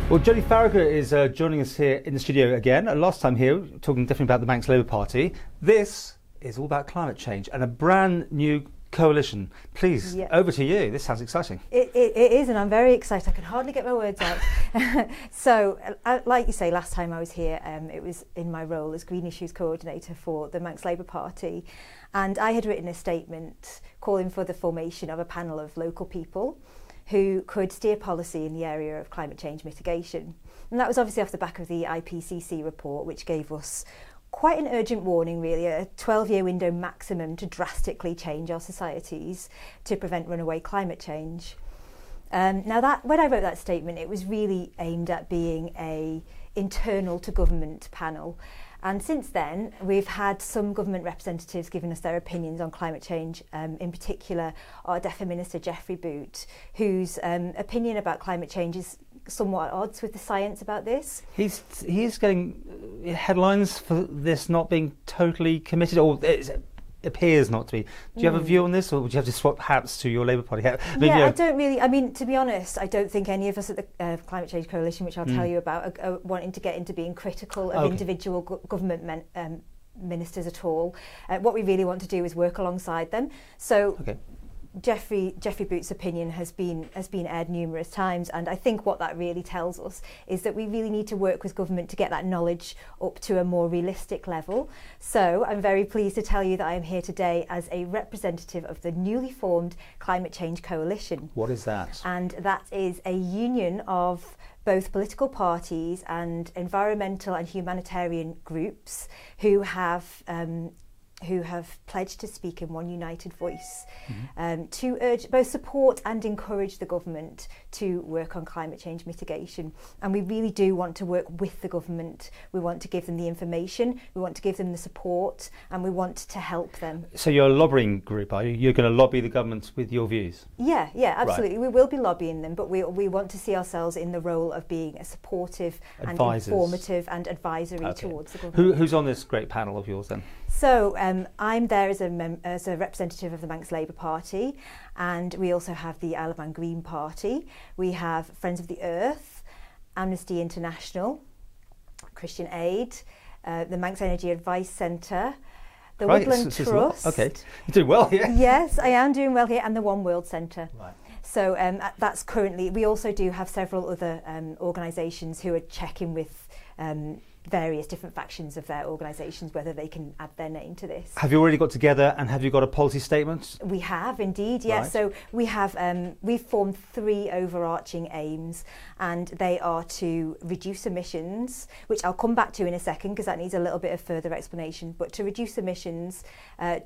Well, Joney Faragher is joining us here in the studio again. Last time here, talking definitely about the Manx Labour Party. This is all about climate change and a brand new coalition. Please, over to you. This sounds exciting. It is, and I'm very excited. I can hardly get my words out. So, like you say, last time I was here, it was in my role as Green Issues Coordinator for the Manx Labour Party. And I had written a statement calling for the formation of a panel of local people who could steer policy in the area of climate change mitigation. And that was obviously off the back of the IPCC report, which gave us quite an urgent warning, really, a 12-year window maximum to drastically change our societies to prevent runaway climate change. Now, when I wrote that statement, it was really aimed at being an internal to government panel. And since then, we've had some government representatives giving us their opinions on climate change, in particular our DEFRA Minister Geoffrey Boot, whose opinion about climate change is somewhat at odds with the science about this. He's getting headlines for this not being totally committed, or it appears not to be. Do you have a view on this, or would you have to swap hats to your Labour Party hat? I don't really. I mean, to be honest, I don't think any of us at the Climate Change Coalition, which I'll tell you about, are wanting to get into being critical of individual government ministers at all. What we really want to do is work alongside them. So. Geoffrey Boot's opinion has been aired numerous times, and I think what that really tells us is that we really need to work with government to get that knowledge up to a more realistic level. So I'm very pleased to tell you that I am here today as a representative of the newly formed Climate Change Coalition. What is that? And that is a union of both political parties and environmental and humanitarian groups who have pledged to speak in one united voice, to urge, both support and encourage the government to work on climate change mitigation. And we really do want to work with the government. We want to give them the information, we want to give them the support, and we want to help them. So you're a lobbying group, are you? You're going to lobby the government with your views? Yeah, absolutely. Right. We will be lobbying them, but we want to see ourselves in the role of being a supportive and informative and advisory towards the government. Who's on this great panel of yours then? So I'm there as a representative of the Manx Labour Party, and we also have the Isle of Man Green Party. We have Friends of the Earth, Amnesty International, Christian Aid, the Manx Energy Advice Centre, the Woodland Trust. Okay, you're doing well here. Yes, I am doing well here, and the One World Centre. Right. So that's currently. We also do have several other organisations who are checking with various different factions of their organisations whether they can add their name to this. Have you already got together, and have you got a policy statement? We have indeed, yes. Right. So we have we've formed 3 overarching aims, and they are to reduce emissions, which I'll come back to in a second because that needs a little bit of further explanation, but to reduce emissions,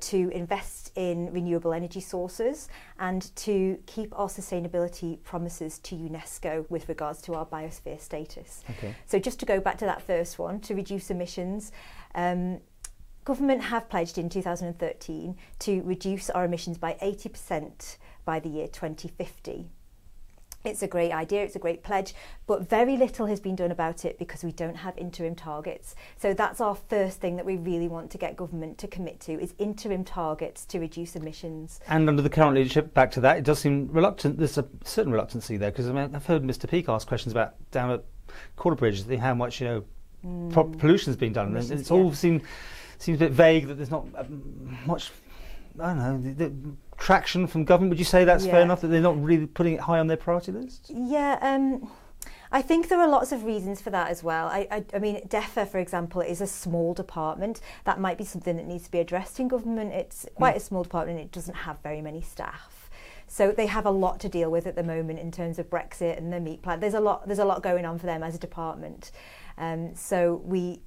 to invest in renewable energy sources, and to keep our sustainability promises to UNESCO with regards to our biosphere status. Okay. So just to go back to that first one, to reduce emissions, government have pledged in 2013 to reduce our emissions by 80% by the year 2050. It's a great idea, it's a great pledge, but very little has been done about it because we don't have interim targets. So that's our first thing that we really want to get government to commit to, is interim targets to reduce emissions. And under the current leadership, back to that, it does seem reluctant. There's a certain reluctancy there, because I mean, I've heard Mr. Peake ask questions about down at Quarterbridge, how much pollution's been done. And it's all seems a bit vague, that there's not much, I don't know, the traction from government. Would you say that's fair enough, that they're not really putting it high on their priority list? Yeah, I think there are lots of reasons for that as well. I mean, DEFRA, for example, is a small department. That might be something that needs to be addressed in government. It's quite a small department, and it doesn't have very many staff. So they have a lot to deal with at the moment in terms of Brexit and the meat plant. There's a lot going on for them as a department. So we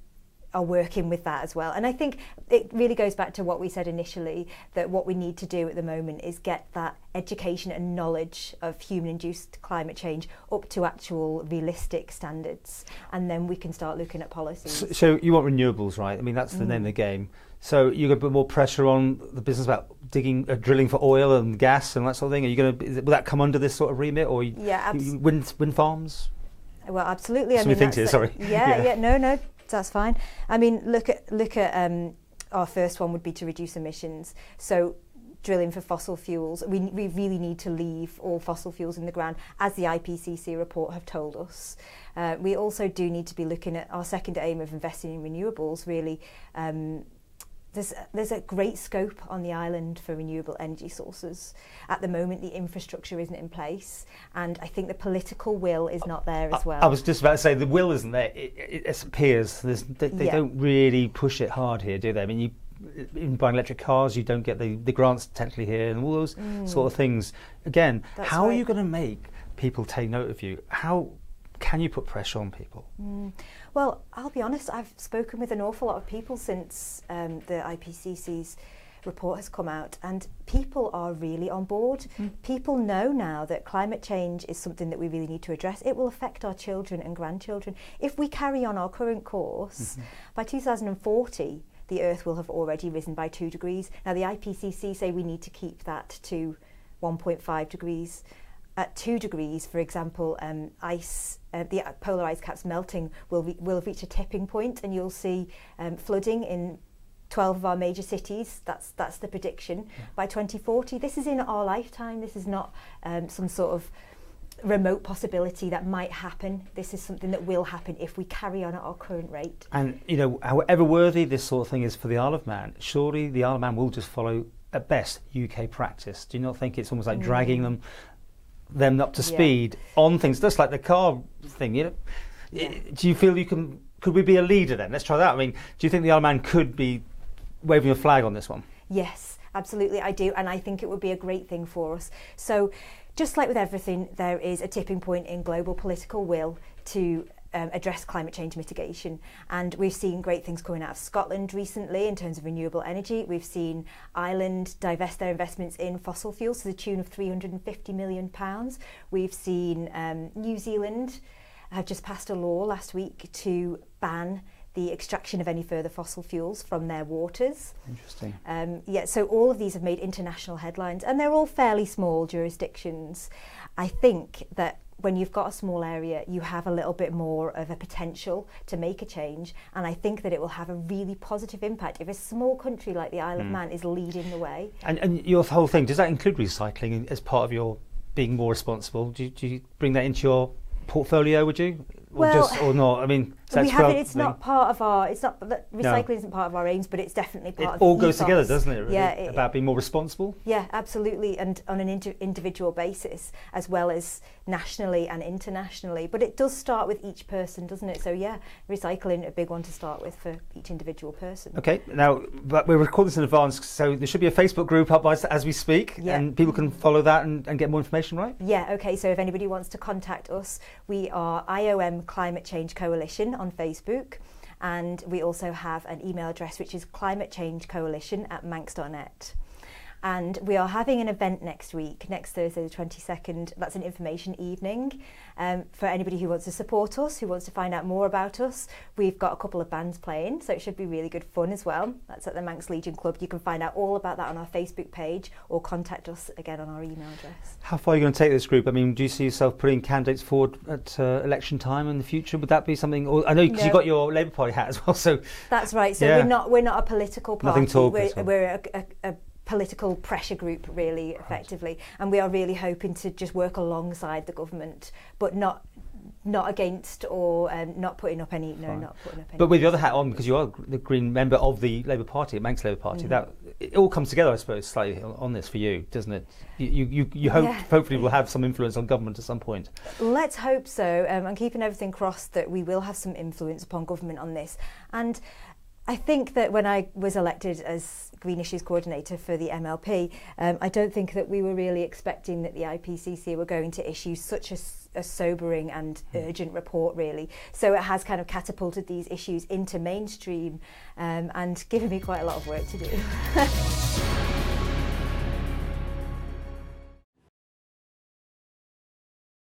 are working with that as well. And I think it really goes back to what we said initially, that what we need to do at the moment is get that education and knowledge of human-induced climate change up to actual realistic standards, and then we can start looking at policies. So you want renewables, right? I mean, that's the name of the game. So you're going to put more pressure on the business about drilling for oil and gas and that sort of thing? Are you going to, will that come under this sort of remit, or wind farms? Well, absolutely. No, that's fine. I mean, look at our first one would be to reduce emissions. So drilling for fossil fuels. We really need to leave all fossil fuels in the ground, as the IPCC report have told us. We also do need to be looking at our second aim of investing in renewables, really. There's a great scope on the island for renewable energy sources. At the moment, the infrastructure isn't in place, and I think the political will is not there as well. I was just about to say, the will isn't there. It appears they don't really push it hard here, do they? I mean, in buying electric cars, you don't get the grants technically here, and all those sort of things. Again, how are you going to make people take note of you? How can you put pressure on people? Well, I'll be honest, I've spoken with an awful lot of people since the IPCC's report has come out, and people are really on board. People know now that climate change is something that we really need to address. It will affect our children and grandchildren. If we carry on our current course, by 2040, the Earth will have already risen by 2 degrees. Now, the IPCC say we need to keep that to 1.5 degrees. At 2 degrees, for example, the polar ice caps melting will have reached a tipping point, and you'll see flooding in 12 of our major cities. That's the prediction. By 2040, this is in our lifetime. This is not some sort of remote possibility that might happen. This is something that will happen if we carry on at our current rate. And, you know, however worthy this sort of thing is for the Isle of Man, surely the Isle of Man will just follow, at best, UK practice. Do you not think it's almost like dragging them up to speed on things, just like the car thing, you know? Do you feel could we be a leader then? Let's try that. I mean, do you think the Isle of Man could be waving a flag on this one? Yes, absolutely, I do, and I think it would be a great thing for us. So, just like with everything, there is a tipping point in global political will to address climate change mitigation, and we've seen great things coming out of Scotland recently in terms of renewable energy. We've seen Ireland divest their investments in fossil fuels to the tune of £350 million. We've seen New Zealand have just passed a law last week to ban the extraction of any further fossil fuels from their waters. Interesting. So all of these have made international headlines, and they're all fairly small jurisdictions. I think that when you've got a small area, you have a little bit more of a potential to make a change, and I think that it will have a really positive impact if a small country like the Isle of Man is leading the way. And your whole thing, does that include recycling as part of your being more responsible? Do you bring that into your portfolio, would you? Or not? I mean, we have it. It's not part of our. It's not recycling isn't part of our aims, but it's definitely part of. It all goes together, doesn't it? Really? Yeah, about being more responsible. Yeah, absolutely, and on an individual basis, as well as nationally and internationally. But it does start with each person, doesn't it? So yeah, recycling a big one to start with for each individual person. Okay, now, but we're recording this in advance, so there should be a Facebook group up as we speak, and people can follow that and get more information, right? Yeah. Okay. So if anybody wants to contact us, we are IOM Climate Change Coalition on Facebook, and we also have an email address which is climatechangecoalition@manx.net. And we are having an event next week, next Thursday the 22nd. That's an information evening for anybody who wants to support us, who wants to find out more about us. We've got a couple of bands playing, so it should be really good fun as well. That's at the Manx Legion Club. You can find out all about that on our Facebook page, or contact us again on our email address. How far are you going to take this group? I mean, do you see yourself putting candidates forward at election time in the future? Would that be something? Or, I know because you've got your Labour Party hat as well. So that's right. So we're not a political party. We're a political pressure group, really, effectively, and we are really hoping to just work alongside the government, but not against or not putting up any. Not putting up any. But with the other hat on, because you are the Green member of the Labour Party, Manx Labour Party, that it all comes together, I suppose, slightly on this for you, doesn't it? You hopefully will have some influence on government at some point. Let's hope so. I'm keeping everything crossed that we will have some influence upon government on this. And I think that when I was elected as Green Issues Coordinator for the MLP, I don't think that we were really expecting that the IPCC were going to issue such a sobering and urgent report, really. So it has kind of catapulted these issues into mainstream and given me quite a lot of work to do.